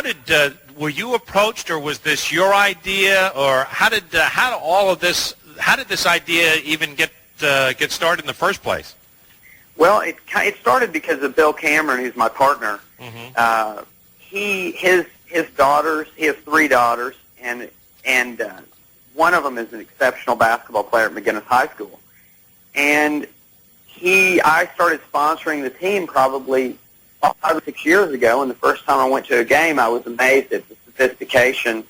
did were you approached, or was this your idea, or how did this idea even get started in the first place? Well, it started because of Bill Cameron, who's my partner. Mm-hmm. His daughters, he has 3 daughters, and one of them is an exceptional basketball player at McGinnis High School. And I started sponsoring the team probably 5 or 6 years ago, and the first time I went to a game, I was amazed at the sophistication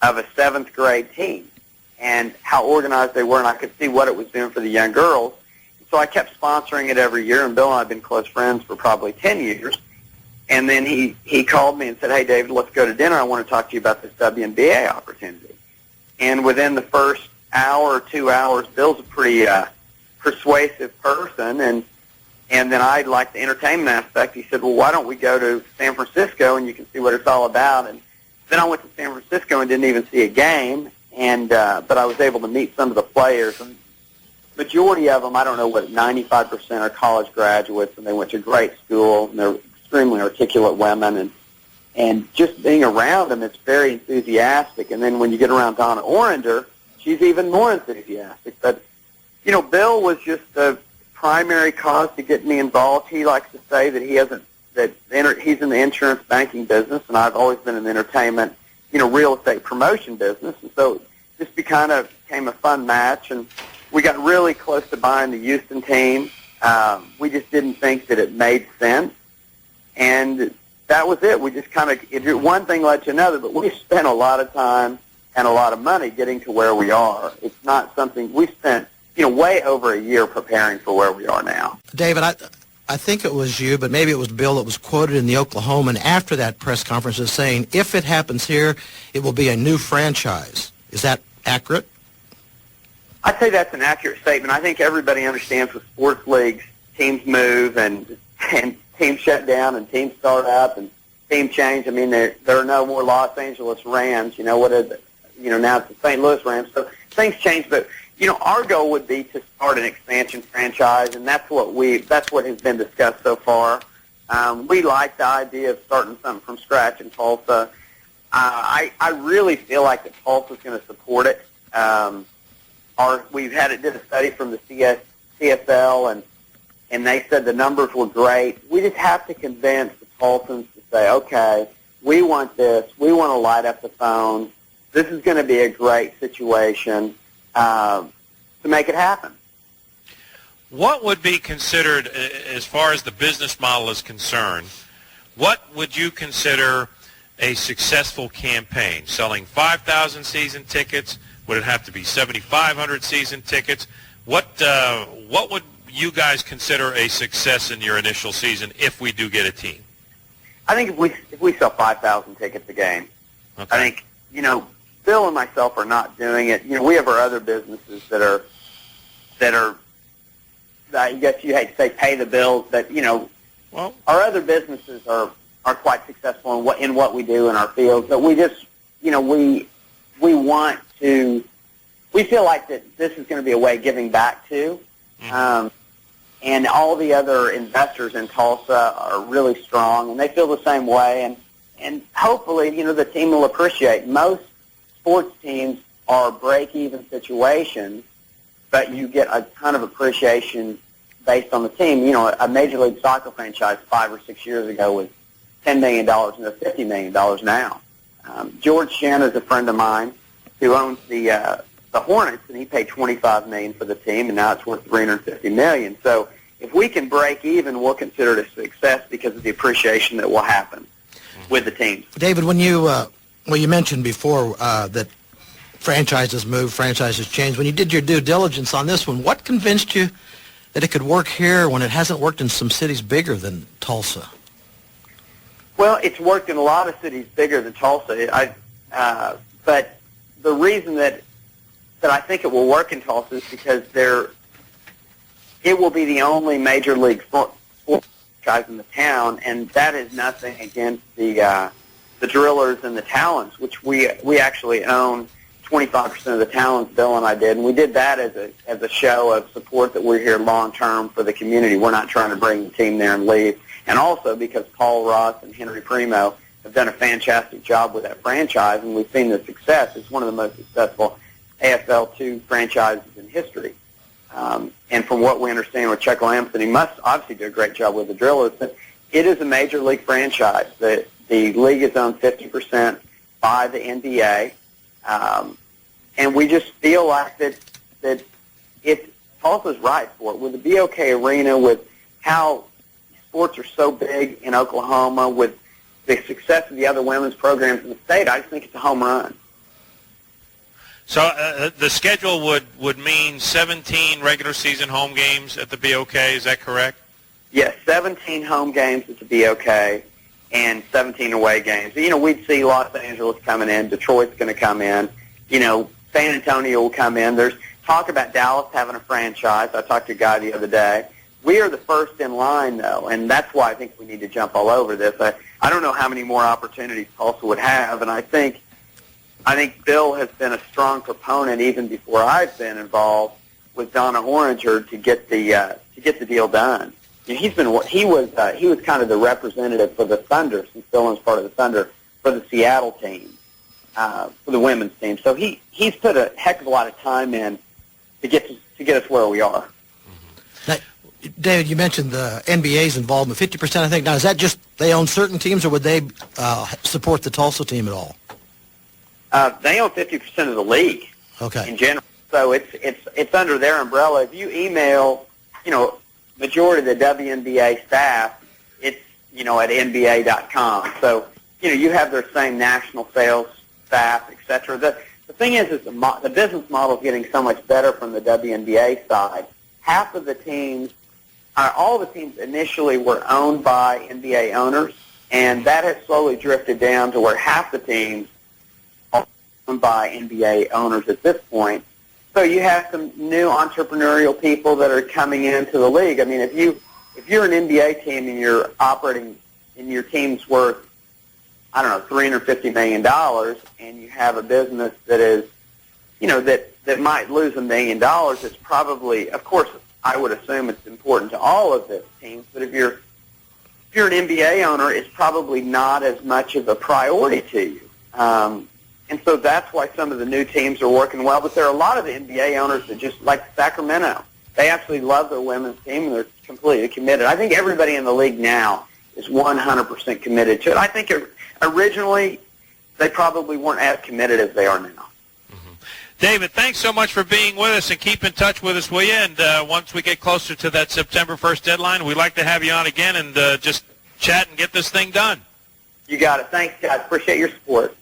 of a 7th grade team and how organized they were, and I could see what it was doing for the young girls. So I kept sponsoring it every year, and Bill and I have been close friends for probably 10 years. And then he called me and said, "Hey, David, let's go to dinner. I want to talk to you about this WNBA opportunity." And within the first hour or 2 hours, Bill's a pretty persuasive person, and then I like the entertainment aspect. He said, "Well, why don't we go to San Francisco and you can see what it's all about?" And then I went to San Francisco and didn't even see a game, but I was able to meet some of the players. And majority of them, I don't know what, 95% are college graduates, and they went to great school, and they're extremely articulate women, and just being around them, it's very enthusiastic. And then when you get around Donna Orender, she's even more enthusiastic. But, Bill was just the primary cause to get me involved. He likes to say that he's in the insurance banking business, and I've always been in the entertainment, real estate promotion business. And so it just became a fun match, and we got really close to buying the Houston team. We just didn't think that it made sense, and that was it. We just one thing led to another, but we spent a lot of time and a lot of money getting to where we are. It's not something we spent, way over a year preparing for where we are now. David, I think it was you, but maybe it was Bill that was quoted in the Oklahoman after that press conference as saying, if it happens here, it will be a new franchise. Is that accurate? I'd say that's an accurate statement. I think everybody understands with sports leagues, teams move and teams shut down and teams start up and team change. I mean, there are no more Los Angeles Rams. What is it? Now it's the St. Louis Rams. So things change, but our goal would be to start an expansion franchise, and that's what has been discussed so far. We like the idea of starting something from scratch in Tulsa. I really feel like that Tulsa's going to support it. Did a study from the CSL, and they said the numbers were great. We just have to convince the Tulsans to say, okay, we want this. We want to light up the phone. This is going to be a great situation to make it happen. What would be considered, as far as the business model is concerned, what would you consider a successful campaign? Selling 5,000 season tickets? Would it have to be 7,500 season tickets? What would you guys consider a success in your initial season if we do get a team? I think if we sell 5,000 tickets a game, okay. I think, Bill and myself are not doing it. We have our other businesses that are, I guess you hate to say pay the bills, but, well, our other businesses are quite successful in what we do in our fields. But we just, we want to, we feel like that this is going to be a way of giving back to. Mm-hmm. And all the other investors in Tulsa are really strong, and they feel the same way. And hopefully, the team will appreciate. Most sports teams are break-even situations, but you get a ton of appreciation based on the team. A Major League Soccer franchise 5 or 6 years ago was $10 million, and they're $50 million now. George Shen is a friend of mine who owns the Hornets, and he paid $25 million for the team, and now it's worth $350 million. So if we can break even, we'll consider it a success because of the appreciation that will happen with the teams. David, when you mentioned before that franchises move, franchises change. When you did your due diligence on this one, what convinced you that it could work here when it hasn't worked in some cities bigger than Tulsa? Well, it's worked in a lot of cities bigger than Tulsa. But the reason that I think it will work in Tulsa is because it will be the only major league sports franchise in the town, and that is nothing against the Drillers and the Talons, which we actually own 25% of the Talons. Bill and I did, and we did that as a show of support that we're here long term for the community. We're not trying to bring the team there and leave, and also because Paul Ross and Henry Primo have done a fantastic job with that franchise, and we've seen the success. It's one of the most successful AFL2 franchises in history. And from what we understand with Chuck Lamson, he must obviously do a great job with the Drillers, but it is a major league franchise. The league is owned 50% by the NBA, and we just feel like that Tulsa's right for it. With the BOK Arena, with how sports are so big in Oklahoma, with the success of the other women's programs in the state, I just think it's a home run. So the schedule would mean 17 regular season home games at the BOK, is that correct? Yes, 17 home games at the BOK and 17 away games. You know, we'd see Los Angeles coming in, Detroit's going to come in, you know, San Antonio will come in. There's talk about Dallas having a franchise. I talked to a guy the other day. We are the first in line, though, and that's why I think we need to jump all over this. I don't know how many more opportunities Tulsa would have, and I think Bill has been a strong proponent even before I've been involved with Donna Oranger to get the deal done. You know, he was kind of the representative for the Thunder, since Bill was part of the Thunder, for the Seattle team, for the women's team. So he's put a heck of a lot of time in to get us where we are. Now, David, you mentioned the NBA's involvement, 50%, I think. Now, is that just they own certain teams, or would they support the Tulsa team at all? They own 50% of the league. Okay. In general, so it's under their umbrella. If you email, you know, majority of the WNBA staff, it's, you know, at NBA.com. So, you know, you have their same national sales staff, et cetera. The thing is the business model is getting so much better from the WNBA side. Half of the teams, all the teams initially were owned by NBA owners, and that has slowly drifted down to where half the teams are owned by NBA owners at this point. So you have some new entrepreneurial people that are coming into the league. I mean, if you're an NBA team and you're operating and your team's worth, I don't know, $350 million, and you have a business that is, you know, that might lose $1 million, it's probably, of course, I would assume it's important to all of the teams, but if you're an NBA owner, it's probably not as much of a priority to you. And so that's why some of the new teams are working well. But there are a lot of the NBA owners that just like Sacramento. They absolutely love their women's team, and they're completely committed. I think everybody in the league now is 100% committed to it. I think originally they probably weren't as committed as they are now. Mm-hmm. David, thanks so much for being with us, and keep in touch with us, will you? And once we get closer to that September 1st deadline, we'd like to have you on again and just chat and get this thing done. You got it. Thanks, guys. Appreciate your support.